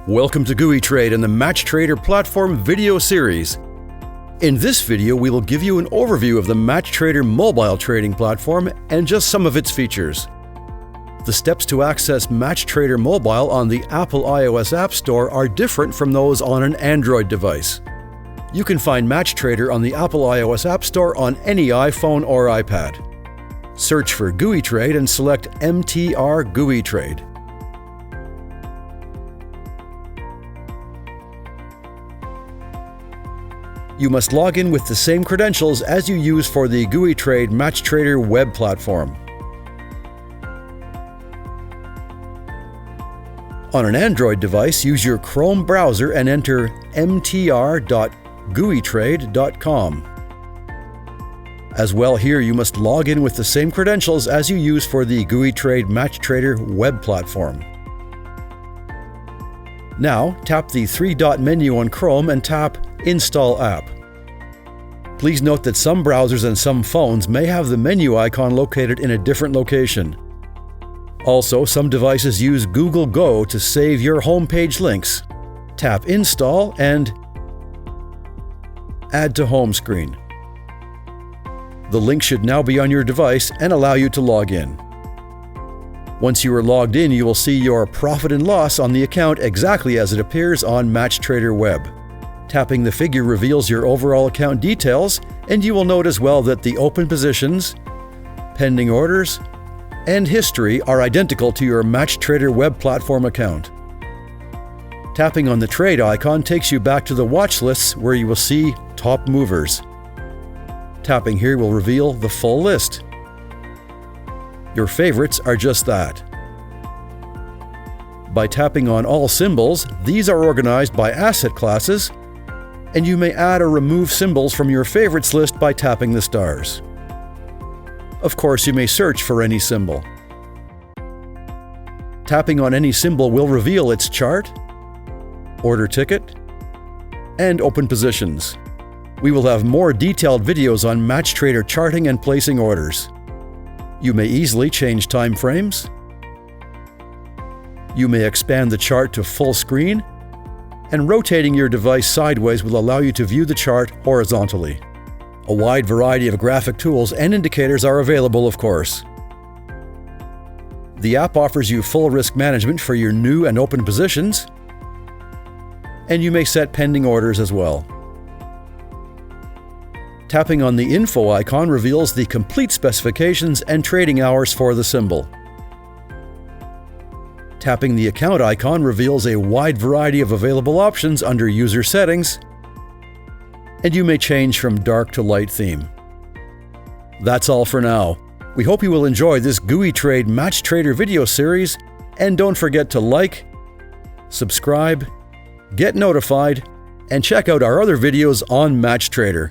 Welcome to GooeyTrade and the MatchTrader platform video series. In this video, we will give you an overview of the MatchTrader mobile trading platform and just some of its features. The steps to access MatchTrader Mobile on the Apple iOS App Store are different from those on an Android device. You can find MatchTrader on the Apple iOS App Store on any iPhone or iPad. Search for GooeyTrade and select MTR GooeyTrade. You must log in with the same credentials as you use for the GooeyTrade MatchTrader web platform. On an Android device, use your Chrome browser and enter mtr.gooeytrade.com. As well, here you must log in with the same credentials as you use for the GooeyTrade MatchTrader web platform. Now, tap the three-dot menu on Chrome and tap Install App. Please note that some browsers and some phones may have the menu icon located in a different location. Also, some devices use Google Go to save your homepage links. Tap Install and Add to Home Screen. The link should now be on your device and allow you to log in. Once you are logged in, you will see your profit and loss on the account exactly as it appears on MatchTrader Web. Tapping the figure reveals your overall account details, and you will note as well that the open positions, pending orders, and history are identical to your MatchTrader web platform account. Tapping on the trade icon takes you back to the watch lists where you will see top movers. Tapping here will reveal the full list. Your favorites are just that. By tapping on all symbols, these are organized by asset classes, and you may add or remove symbols from your favorites list by tapping the stars. Of course, you may search for any symbol. Tapping on any symbol will reveal its chart, order ticket, and open positions. We will have more detailed videos on MatchTrader charting and placing orders. You may easily change time frames. You may expand the chart to full screen, and rotating your device sideways will allow you to view the chart horizontally. A wide variety of graphic tools and indicators are available, of course. The app offers you full risk management for your new and open positions, and you may set pending orders as well. Tapping on the info icon reveals the complete specifications and trading hours for the symbol. Tapping the account icon reveals a wide variety of available options under user settings, and you may change from dark to light theme. That's all for now. We hope you will enjoy this GooeyTrade MatchTrader video series, and don't forget to like, subscribe, get notified, and check out our other videos on MatchTrader.